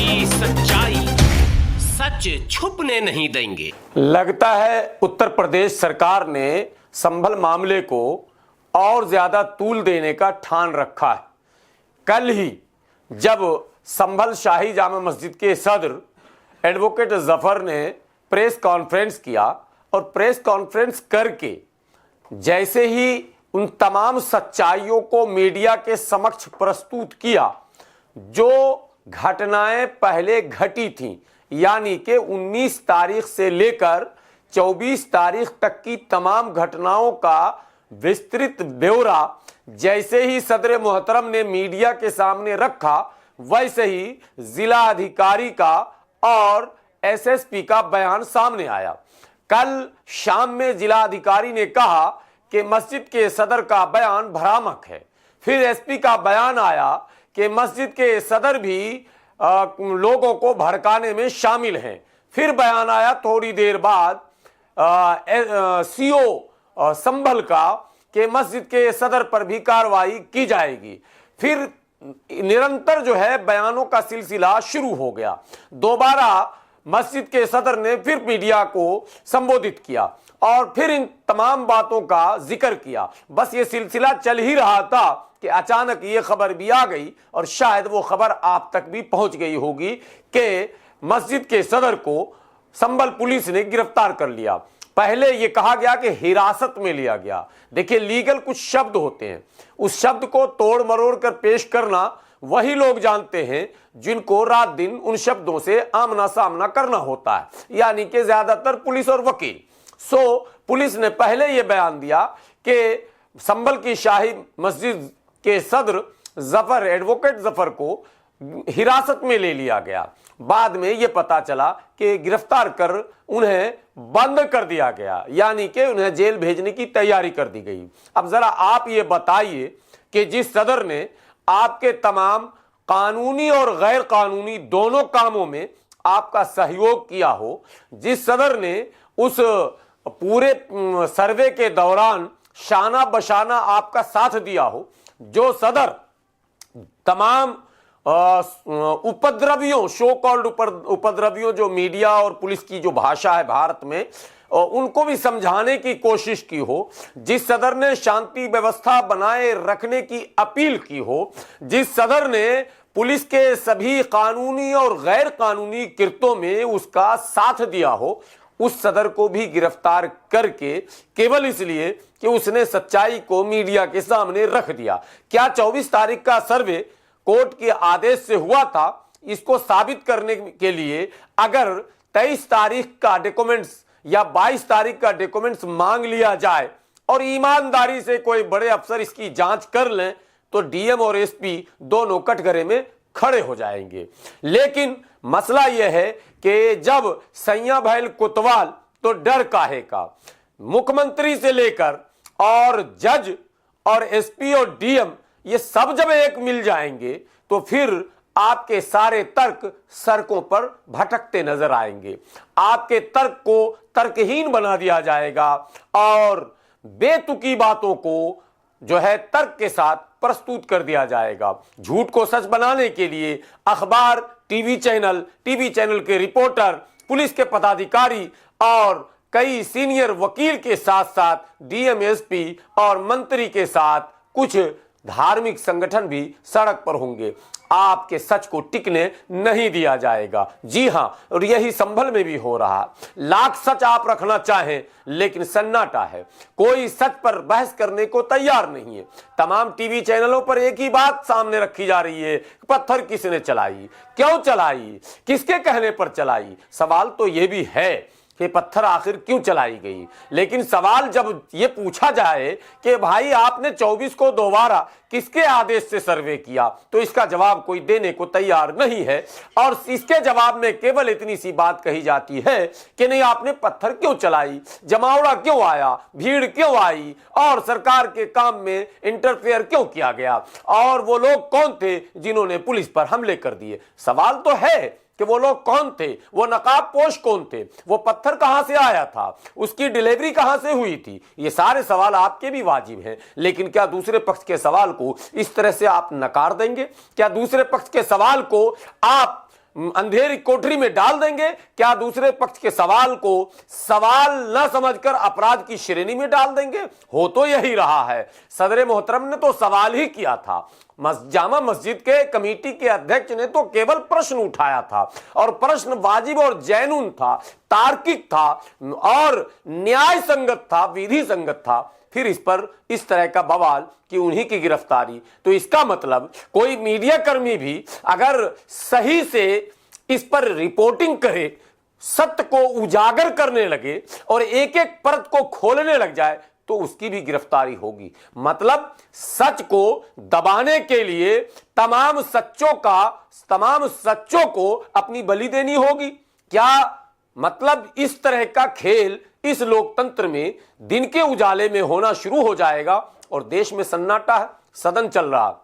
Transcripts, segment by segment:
की सच्चाई, सच छुपने नहीं देंगे। लगता है उत्तर प्रदेश सरकार ने संभल मामले को और ज्यादा तूल देने का ठान रखा है। कल ही जब संभल शाही जामा मस्जिद के सदर एडवोकेट जफर ने प्रेस कॉन्फ्रेंस किया और प्रेस कॉन्फ्रेंस करके जैसे ही उन तमाम सच्चाइयों को मीडिया के समक्ष प्रस्तुत किया जो घटनाएं पहले घटी थीं, यानी कि 19 तारीख से लेकर 24 तारीख तक की तमाम घटनाओं का विस्तृत ब्यौरा जैसे ही सदर मोहतरम ने मीडिया के सामने रखा, वैसे ही जिला अधिकारी का और एसएसपी का बयान सामने आया। कल शाम में जिला अधिकारी ने कहा कि मस्जिद के सदर का बयान भ्रामक है। फिर एसपी का बयान आया कि मस्जिद के सदर भी लोगों को भड़काने में शामिल हैं। फिर बयान आया थोड़ी देर बाद सीओ संभल का कि मस्जिद के सदर पर भी कार्रवाई की जाएगी। फिर निरंतर जो है बयानों का सिलसिला शुरू हो गया। दोबारा मस्जिद के सदर ने फिर मीडिया को संबोधित किया और फिर इन तमाम बातों का जिक्र किया। बस ये सिलसिला चल ही रहा था कि अचानक ये खबर भी आ गई और शायद वो खबर आप तक भी पहुंच गई होगी कि मस्जिद के सदर को संभल पुलिस ने गिरफ्तार कर लिया। पहले ये कहा गया कि हिरासत में लिया गया। देखिए, लीगल कुछ शब्द होते हैं, उस शब्द को तोड़ मरोड़ कर पेश करना वही लोग जानते हैं जिनको रात दिन उन शब्दों से आमना सामना करना होता है, यानी कि ज्यादातर पुलिस और वकील। पुलिस ने पहले यह बयान दिया कि संभल की शाही मस्जिद के सदर जफर, एडवोकेट जफर को हिरासत में ले लिया गया। बाद में यह पता चला कि गिरफ्तार कर उन्हें बंद कर दिया गया, यानी कि उन्हें जेल भेजने की तैयारी कर दी गई। अब जरा आप ये बताइए कि जिस सदर ने आपके तमाम कानूनी और गैर कानूनी दोनों कामों में आपका सहयोग किया हो, जिस सदर ने उस पूरे सर्वे के दौरान शाना बशाना आपका साथ दिया हो, जो सदर तमाम उपद्रवियों, शो कॉल्ड उपद्रवियों, जो मीडिया और पुलिस की जो भाषा है भारत में, उनको भी समझाने की कोशिश की हो, जिस सदर ने शांति व्यवस्था बनाए रखने की अपील की हो, जिस सदर ने पुलिस के सभी कानूनी और गैर कानूनी कृत्यों में उसका साथ दिया हो, उस सदर को भी गिरफ्तार करके केवल इसलिए कि उसने सच्चाई को मीडिया के सामने रख दिया। क्या 24 तारीख का सर्वे कोर्ट के आदेश से हुआ था? इसको साबित करने के लिए अगर 23 तारीख का डॉक्यूमेंट्स या 22 तारीख का डॉक्यूमेंट्स मांग लिया जाए और ईमानदारी से कोई बड़े अफसर इसकी जांच कर लें तो डीएम और एसपी दोनों कटघरे में खड़े हो जाएंगे। लेकिन मसला यह है कि जब सैया भैल कोतवाल तो डर काहे का, मुख्यमंत्री से लेकर और जज और एसपी और डीएम ये सब जब एक मिल जाएंगे तो फिर आपके सारे तर्क सड़कों पर भटकते नजर आएंगे। आपके तर्क को तर्कहीन बना दिया जाएगा और बेतुकी बातों को जो है तर्क के साथ प्रस्तुत कर दिया जाएगा। झूठ को सच बनाने के लिए अखबार, टीवी चैनल के रिपोर्टर, पुलिस के पदाधिकारी और कई सीनियर वकील के साथ साथ डीएम, एसपी और मंत्री के साथ कुछ धार्मिक संगठन भी सड़क पर होंगे। आपके सच को टिकने नहीं दिया जाएगा। जी हां, और यही संभल में भी हो रहा। लाख सच आप रखना चाहें लेकिन सन्नाटा है, कोई सच पर बहस करने को तैयार नहीं है। तमाम टीवी चैनलों पर एक ही बात सामने रखी जा रही है, पत्थर किसने चलाई, क्यों चलाई, किसके कहने पर चलाई। सवाल तो यह भी है कि पत्थर आखिर क्यों चलाई गई। लेकिन सवाल जब ये पूछा जाए कि भाई आपने 24 को दोबारा किसके आदेश से सर्वे किया, तो इसका जवाब कोई देने को तैयार नहीं है। और इसके जवाब में केवल इतनी सी बात कही जाती है कि नहीं, आपने पत्थर क्यों चलाई, जमावड़ा क्यों आया, भीड़ क्यों आई और सरकार के काम में इंटरफेयर क्यों किया गया, और वो लोग कौन थे जिन्होंने पुलिस पर हमले कर दिए। सवाल तो है कि वो लोग कौन थे, वो नकाबपोश कौन थे, वो पत्थर कहां से आया था, उसकी डिलीवरी कहां से हुई थी। ये सारे सवाल आपके भी वाजिब हैं। लेकिन क्या दूसरे पक्ष के सवाल को इस तरह से आप नकार देंगे? क्या दूसरे पक्ष के सवाल को आप अंधेरी कोठरी में डाल देंगे? क्या दूसरे पक्ष के सवाल को सवाल न समझकर अपराध की श्रेणी में डाल देंगे? हो तो यही रहा है। सदर मोहतरम ने तो सवाल ही किया था, जामा मस्जिद के कमेटी के अध्यक्ष ने तो केवल प्रश्न उठाया था और प्रश्न वाजिब और जैनुन था, तार्किक था और न्याय संगत था, विधि संगत था। फिर इस पर इस तरह का बवाल कि उन्हीं की गिरफ्तारी। तो इसका मतलब कोई मीडिया कर्मी भी अगर सही से इस पर रिपोर्टिंग करे, सत्य को उजागर करने लगे और एक एक परत को खोलने लग जाए तो उसकी भी गिरफ्तारी होगी। मतलब सच को दबाने के लिए तमाम सच्चों को अपनी बलि देनी होगी। क्या मतलब इस तरह का खेल इस लोकतंत्र में दिन के उजाले में होना शुरू हो जाएगा और देश में सन्नाटा है, सदन चल रहा,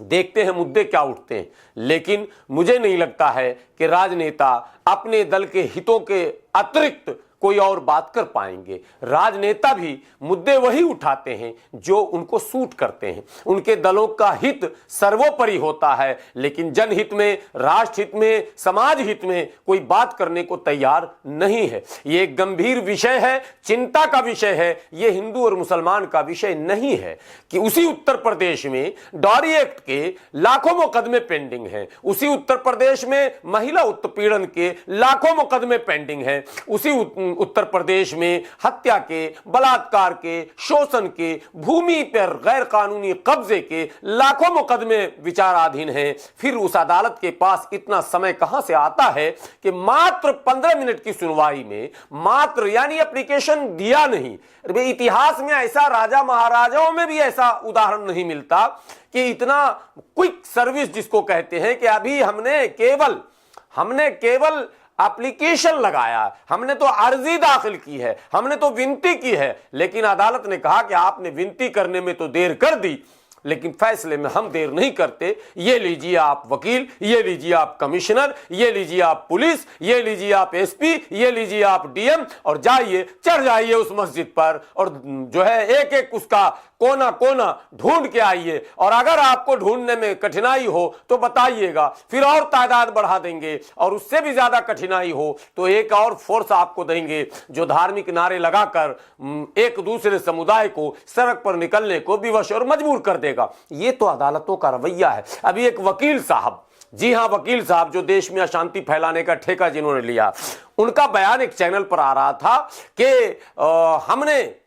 देखते हैं मुद्दे क्या उठते हैं। लेकिन मुझे नहीं लगता है कि राजनेता अपने दल के हितों के अतिरिक्त कोई और बात कर पाएंगे। राजनेता भी मुद्दे वही उठाते हैं जो उनको सूट करते हैं। उनके दलों का हित सर्वोपरि होता है, लेकिन जनहित में, राष्ट्र हित में, समाज हित में कोई बात करने को तैयार नहीं है। ये एक गंभीर विषय है, चिंता का विषय है। ये हिंदू और मुसलमान का विषय नहीं है कि उसी उत्तर प्रदेश में डॉरी एक्ट के लाखों मुकदमे पेंडिंग हैं, उसी उत्तर प्रदेश में महिला उत्पीड़न के लाखों मुकदमे पेंडिंग हैं, उसी उत्तर प्रदेश में हत्या के, बलात्कार के, शोषण के, भूमि पर गैर कानूनी कब्जे के लाखों मुकदमे विचाराधीन हैं। फिर उस अदालत के पास इतना समय कहां से आता है कि मात्र 15 मिनट की सुनवाई में, मात्र यानी एप्लीकेशन दिया नहीं। इतिहास में ऐसा, राजा महाराजाओं में भी ऐसा उदाहरण नहीं मिलता कि इतना क्विक सर्विस जिसको कहते हैं कि अभी हमने केवल एप्लीकेशन लगाया, हमने तो अर्जी दाखिल की है, हमने तो विनती की है, लेकिन अदालत ने कहा कि आपने विनती करने में तो देर कर दी, लेकिन फैसले में हम देर नहीं करते। ये लीजिए आप वकील, ये लीजिए आप कमिश्नर, ये लीजिए आप पुलिस, ये लीजिए आप एसपी, ये लीजिए आप डीएम और जाइए, चढ़ जाइए उस मस्जिद पर और जो है एक एक उसका कोना कोना ढूंढ के आइए। और अगर आपको ढूंढने में कठिनाई हो तो बताइएगा, फिर और तादाद बढ़ा देंगे, और उससे भी ज्यादा कठिनाई हो तो एक और फोर्स आपको देंगे जो धार्मिक नारे लगाकर एक दूसरे समुदाय को सड़क पर निकलने को विवश और मजबूर कर देगा। ये तो अदालतों का रवैया है। अभी एक वकील साहब, जी हां वकील साहब, जो देश में अशांति फैलाने का ठेका जिन्होंने लिया, उनका बयान एक चैनल पर आ रहा था कि हमने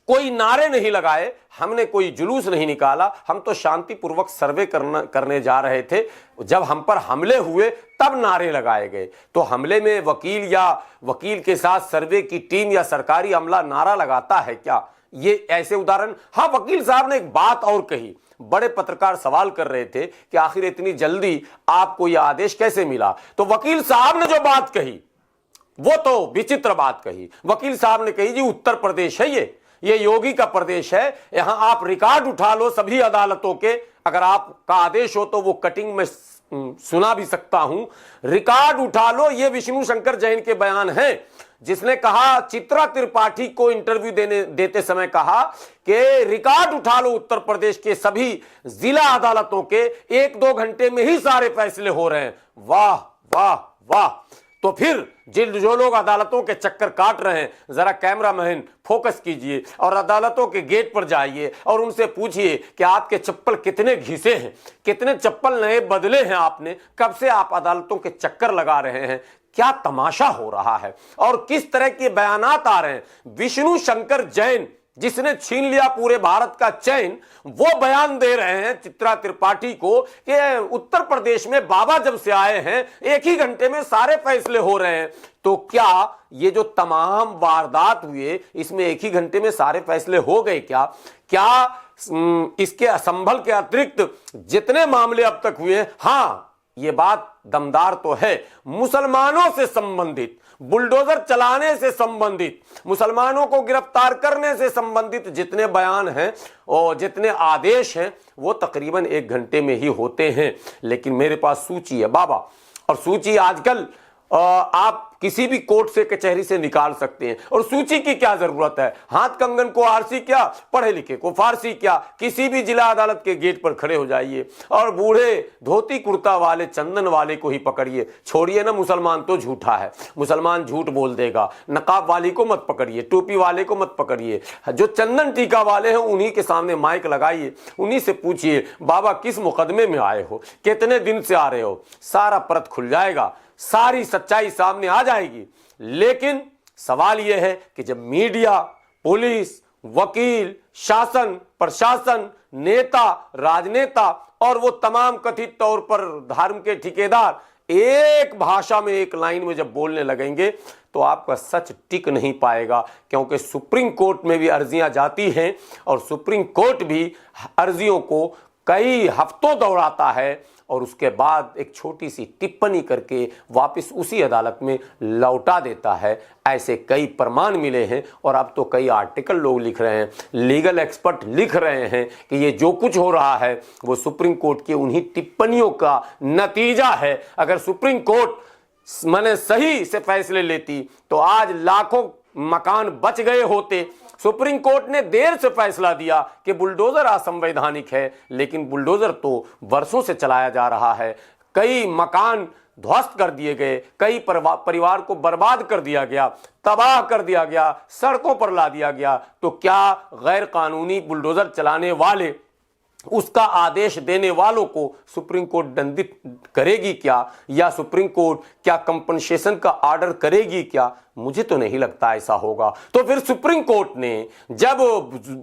कोई नारे नहीं लगाए, हमने कोई जुलूस नहीं निकाला, हम तो शांतिपूर्वक सर्वे करने जा रहे थे, जब हम पर हमले हुए तब नारे लगाए गए। तो हमले में वकील या वकील के साथ सर्वे की टीम या सरकारी अमला नारा लगाता है क्या? ये ऐसे उदाहरण। हाँ, वकील साहब ने एक बात और कही, बड़े पत्रकार सवाल कर रहे थे कि आखिर इतनी जल्दी आपको यह आदेश कैसे मिला। तो वकील साहब ने जो बात कही वो तो विचित्र बात कही। वकील साहब ने कही, जी उत्तर प्रदेश है, ये योगी का प्रदेश है, यहां आप रिकॉर्ड उठा लो सभी अदालतों के, अगर आपका आदेश हो तो वो कटिंग में सुना भी सकता हूं, रिकॉर्ड उठा लो। ये विष्णु शंकर जैन के बयान हैं, जिसने कहा, चित्रा त्रिपाठी को इंटरव्यू देते समय कहा कि रिकॉर्ड उठा लो उत्तर प्रदेश के सभी जिला अदालतों के, 1-2 घंटे में ही सारे फैसले हो रहे हैं। वाह वाह वाह। तो फिर जो लोग अदालतों के चक्कर काट रहे हैं, जरा कैमरामैन फोकस कीजिए और अदालतों के गेट पर जाइए और उनसे पूछिए कि आपके चप्पल कितने घिसे हैं, कितने चप्पल नए बदले हैं आपने, कब से आप अदालतों के चक्कर लगा रहे हैं, क्या तमाशा हो रहा है और किस तरह के बयानात आ रहे हैं। विष्णु शंकर जैन, जिसने छीन लिया पूरे भारत का चैन, वो बयान दे रहे हैं चित्रा त्रिपाठी को कि उत्तर प्रदेश में बाबा जब से आए हैं 1 ही घंटे में सारे फैसले हो रहे हैं। तो क्या ये जो तमाम वारदात हुए इसमें 1 ही घंटे में सारे फैसले हो गए क्या इसके असंभल के अतिरिक्त जितने मामले अब तक हुए हैं, हाँ ये बात दमदार तो है, मुसलमानों से संबंधित, बुलडोजर चलाने से संबंधित, मुसलमानों को गिरफ्तार करने से संबंधित जितने बयान हैं और जितने आदेश हैं वो तकरीबन 1 घंटे में ही होते हैं। लेकिन मेरे पास सूची है बाबा, और सूची आजकल आप किसी भी कोर्ट से कचहरी से निकाल सकते हैं। और सूची की क्या जरूरत है? हाथ कंगन को आरसी क्या, पढ़े लिखे को फारसी क्या, किसी भी जिला अदालत के गेट पर खड़े हो जाइए और बूढ़े धोती कुर्ता वाले चंदन वाले को ही पकड़िए। छोड़िए ना, मुसलमान तो झूठा है, मुसलमान झूठ बोल देगा। नकाब वाली को मत पकड़िए, टोपी वाले को मत पकड़िए, जो चंदन टीका वाले हैं उन्हीं के सामने माइक लगाइए, उन्हीं से पूछिए बाबा किस मुकदमे में आए हो, कितने दिन से आ रहे हो। सारा परत खुल जाएगा, सारी सच्चाई सामने आ जाएगी। लेकिन सवाल यह है कि जब मीडिया, पुलिस, वकील, शासन, प्रशासन, नेता, राजनेता और वो तमाम कथित तौर पर धर्म के ठेकेदार एक भाषा में, एक लाइन में जब बोलने लगेंगे तो आपका सच टिक नहीं पाएगा। क्योंकि सुप्रीम कोर्ट में भी अर्जियां जाती हैं और सुप्रीम कोर्ट भी अर्जियों को कई हफ्तों दौड़ाता है और उसके बाद एक छोटी सी टिप्पणी करके वापस उसी अदालत में लौटा देता है। ऐसे कई प्रमाण मिले हैं और अब तो कई आर्टिकल लोग लिख रहे हैं, लीगल एक्सपर्ट लिख रहे हैं कि ये जो कुछ हो रहा है वो सुप्रीम कोर्ट की उन्हीं टिप्पणियों का नतीजा है। अगर सुप्रीम कोर्ट मैंने सही से फैसले लेती तो आज लाखों मकान बच गए होते। सुप्रीम कोर्ट ने देर से फैसला दिया कि बुलडोजर असंवैधानिक है, लेकिन बुलडोजर तो वर्षों से चलाया जा रहा है। कई मकान ध्वस्त कर दिए गए, कई परिवार को बर्बाद कर दिया गया, तबाह कर दिया गया, सड़कों पर ला दिया गया। तो क्या गैर कानूनी बुलडोजर चलाने वाले, उसका आदेश देने वालों को सुप्रीम कोर्ट दंडित करेगी क्या, या सुप्रीम कोर्ट क्या कंपनसेशन का ऑर्डर करेगी क्या? मुझे तो नहीं लगता ऐसा होगा। तो फिर सुप्रीम कोर्ट ने जब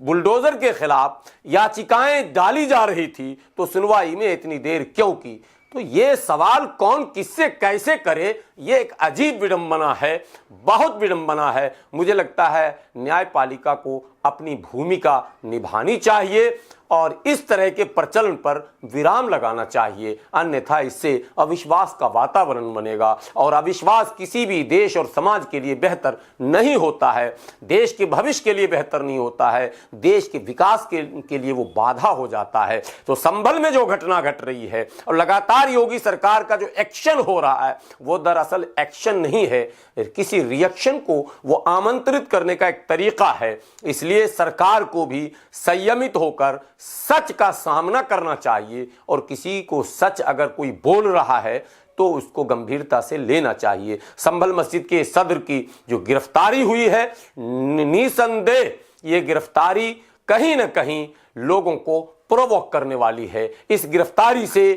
बुलडोजर के खिलाफ याचिकाएं डाली जा रही थी तो सुनवाई में इतनी देर क्यों की? तो ये सवाल कौन किससे कैसे करे, ये एक अजीब विडंबना है, बहुत विडंबना है। मुझे लगता है न्यायपालिका को अपनी भूमिका निभानी चाहिए और इस तरह के प्रचलन पर विराम लगाना चाहिए, अन्यथा इससे अविश्वास का वातावरण बनेगा और अविश्वास किसी भी देश और समाज के लिए बेहतर नहीं होता है, देश के भविष्य के लिए बेहतर नहीं होता है, देश के विकास के लिए वो बाधा हो जाता है। तो संभल में जो घटना घट रही है और लगातार योगी सरकार का जो एक्शन हो रहा है वो दरअसल एक्शन नहीं है, किसी रिएक्शन को वो आमंत्रित करने का एक तरीका है। इसलिए सरकार को भी संयमित होकर सच का सामना करना चाहिए और किसी को सच अगर कोई बोल रहा है तो उसको गंभीरता से लेना चाहिए। संभल मस्जिद के सदर की जो गिरफ्तारी हुई है, निसंदेह ये गिरफ्तारी कहीं ना कहीं लोगों को प्रोवोक करने वाली है। इस गिरफ्तारी से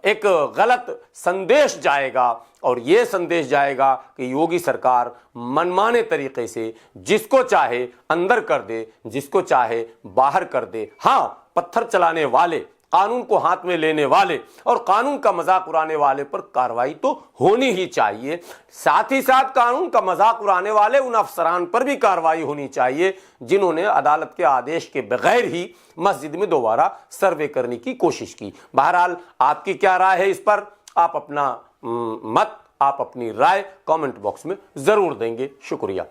एक गलत संदेश जाएगा और यह संदेश जाएगा कि योगी सरकार मनमाने तरीके से जिसको चाहे अंदर कर दे, जिसको चाहे बाहर कर दे। हाँ, पत्थर चलाने वाले, कानून को हाथ में लेने वाले और कानून का मजाक उड़ाने वाले पर कार्रवाई तो होनी ही चाहिए। साथ ही साथ कानून का मजाक उड़ाने वाले उन अफसरान पर भी कार्रवाई होनी चाहिए जिन्होंने अदालत के आदेश के बगैर ही मस्जिद में दोबारा सर्वे करने की कोशिश की। बहरहाल आपकी क्या राय है इस पर? आप अपना मत, आप अपनी राय कमेंट बॉक्स में जरूर देंगे। शुक्रिया।